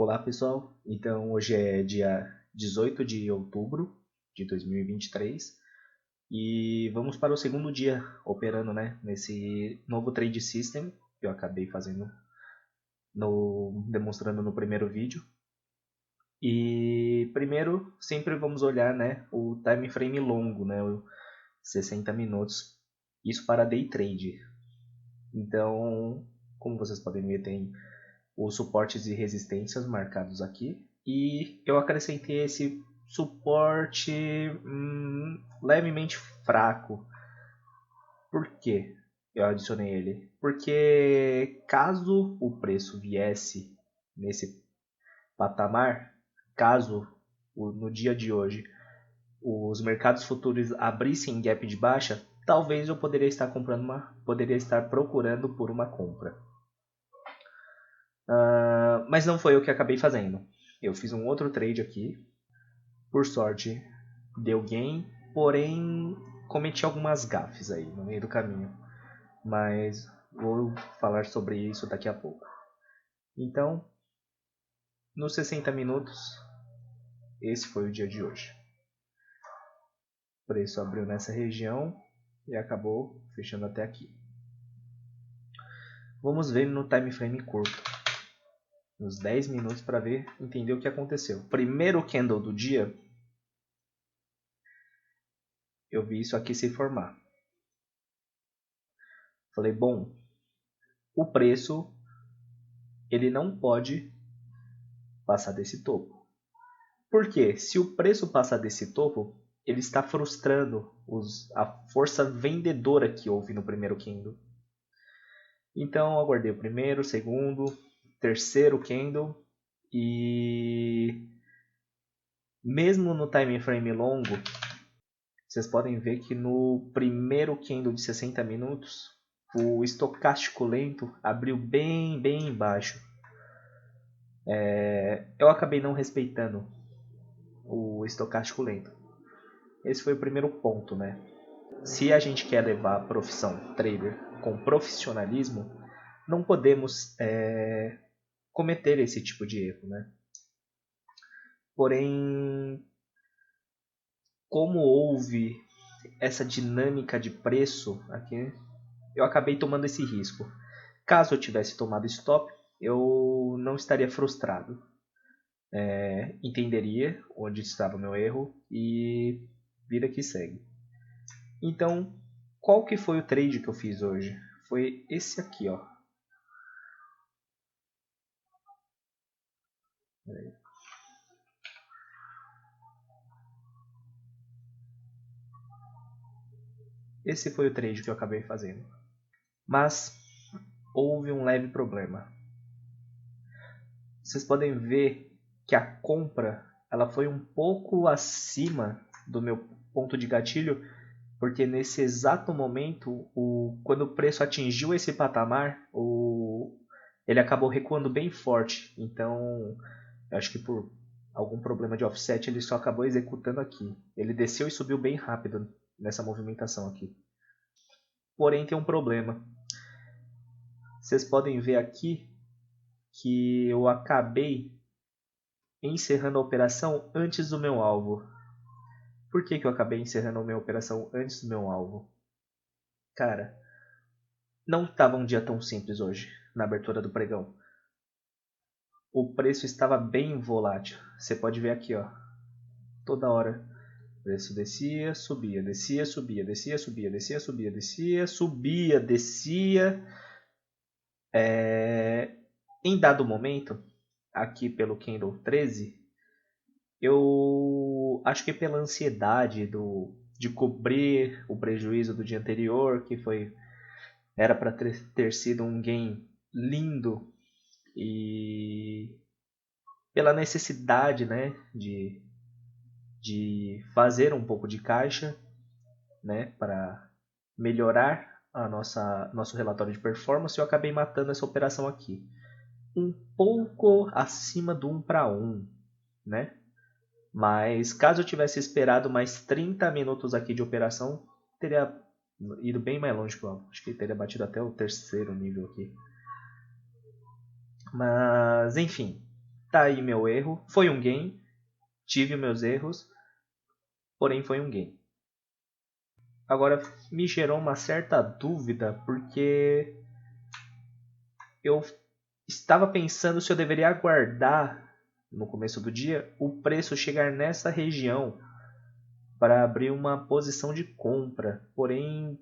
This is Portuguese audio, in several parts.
Olá pessoal, então hoje é dia 18 de outubro de 2023 e vamos para o segundo dia operando, nesse novo trade system que eu acabei fazendo, demonstrando no primeiro vídeo. E primeiro sempre vamos olhar, o time frame longo, o 60 minutos, isso para day trade. Então, como vocês podem ver, tem os suportes e resistências marcados aqui. E eu acrescentei esse suporte levemente fraco. Por que eu adicionei ele? Porque caso o preço viesse nesse patamar, caso no dia de hoje os mercados futuros abrissem gap de baixa, talvez eu poderia estar procurando por uma compra. Mas não foi o que acabei fazendo. Eu fiz um outro trade aqui. Por sorte, deu gain. Porém, cometi algumas gafes aí no meio do caminho. Mas vou falar sobre isso daqui a pouco. Então, nos 60 minutos, esse foi o dia de hoje. O preço abriu nessa região e acabou fechando até aqui. Vamos ver no time frame curto. Nos 10 minutos para entender o que aconteceu. Primeiro candle do dia, eu vi isso aqui se formar. Falei, bom, o preço ele não pode passar desse topo. Por quê? Se o preço passar desse topo, ele está frustrando a força vendedora que houve no primeiro candle. Então, eu aguardei o primeiro, segundo, terceiro candle e mesmo no time frame longo, vocês podem ver que no primeiro candle de 60 minutos, o estocástico lento abriu bem embaixo. Eu acabei não respeitando o estocástico lento. Esse foi o primeiro ponto, Se a gente quer levar a profissão trader com profissionalismo, não podemos cometer esse tipo de erro, Porém, como houve essa dinâmica de preço aqui, eu acabei tomando esse risco. Caso eu tivesse tomado stop, eu não estaria frustrado. Entenderia onde estava o meu erro e vida que segue. Então, qual que foi o trade que eu fiz hoje? Foi esse aqui, ó. Esse foi o trade que eu acabei fazendo. Mas houve um leve problema. Vocês podem ver que a compra ela foi um pouco acima do meu ponto de gatilho, porque nesse exato momento, quando o preço atingiu esse patamar, ele acabou recuando bem forte. Então, eu acho que por algum problema de offset, ele só acabou executando aqui. Ele desceu e subiu bem rápido nessa movimentação aqui. Porém, tem um problema. Vocês podem ver aqui que eu acabei encerrando a operação antes do meu alvo. Por que eu acabei encerrando a minha operação antes do meu alvo? Cara, não estava um dia tão simples hoje, na abertura do pregão. O preço estava bem volátil. Você pode ver aqui, ó. Toda hora o preço descia, subia, descia, subia, descia, subia, descia, subia, descia, subia, descia. Em dado momento, aqui pelo Candle 13, eu acho que pela ansiedade de cobrir o prejuízo do dia anterior, que era para ter sido um gain lindo, e pela necessidade de fazer um pouco de caixa, para melhorar nosso relatório de performance, eu acabei matando essa operação aqui. Um pouco acima do 1 para 1, Mas caso eu tivesse esperado mais 30 minutos aqui de operação, teria ido bem mais longe que o alvo. Acho que teria batido até o terceiro nível aqui. Mas, enfim. tá aí meu erro. Foi um gain, tive meus erros, porém foi um gain. Agora me gerou uma certa dúvida porque eu estava pensando se eu deveria aguardar no começo do dia o preço chegar nessa região para abrir uma posição de compra. Porém,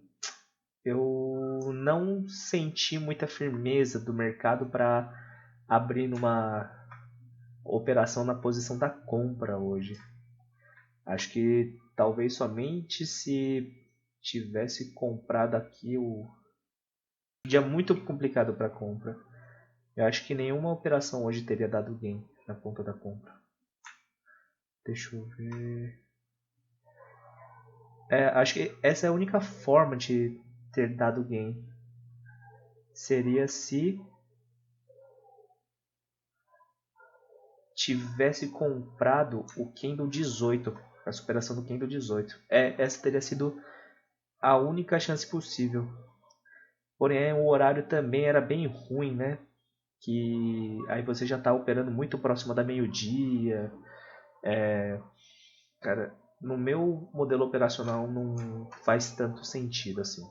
eu não senti muita firmeza do mercado para abrir numa operação na posição da compra hoje. Acho que talvez somente se tivesse comprado aqui o dia muito complicado para compra. Eu acho que nenhuma operação hoje teria dado gain na ponta da compra. Deixa eu ver. Acho que essa é a única forma de ter dado gain. Seria se tivesse comprado o Candle 18, a superação do Candle 18. Essa teria sido a única chance possível. Porém, o horário também era bem ruim, né? Que aí você já está operando muito próximo da meio-dia. Cara, no meu modelo operacional não faz tanto sentido assim.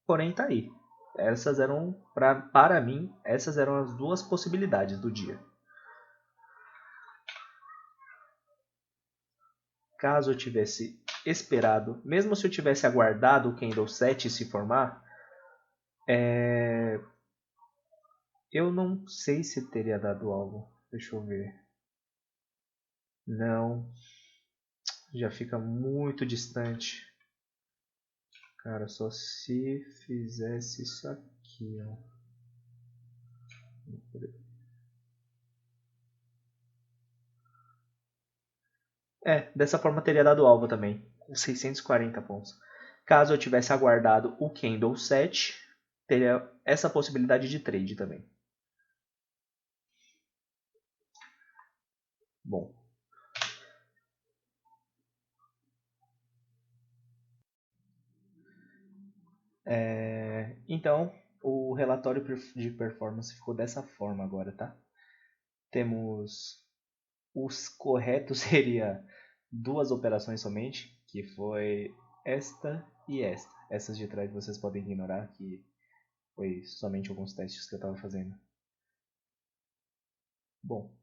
Porém, tá aí. Essas eram, para mim, essas eram as duas possibilidades do dia. Caso eu tivesse esperado, mesmo se eu tivesse aguardado o Candle 7 se formar, eu não sei se teria dado algo. Deixa eu ver. Não, já fica muito distante. Cara, só se fizesse isso aqui, ó. Dessa forma teria dado alvo também, com 640 pontos. Caso eu tivesse aguardado o Candle 7, teria essa possibilidade de trade também. Bom, então o relatório de performance ficou dessa forma agora, tá? Temos os corretos seria duas operações somente, que foi esta e esta. Essas de trás vocês podem ignorar, que foi somente alguns testes que eu estava fazendo. Bom,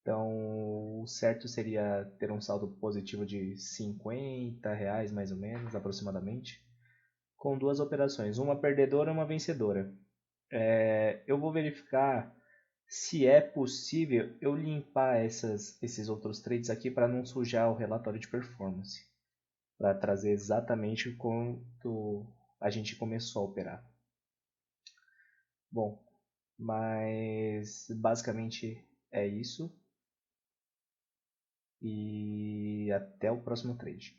então o certo seria ter um saldo positivo de R$ 50 mais ou menos, aproximadamente, com duas operações, uma perdedora e uma vencedora. Eu vou verificar se é possível eu limpar esses outros trades aqui para não sujar o relatório de performance, para trazer exatamente quanto a gente começou a operar. Bom, mas basicamente é isso e até o próximo trade.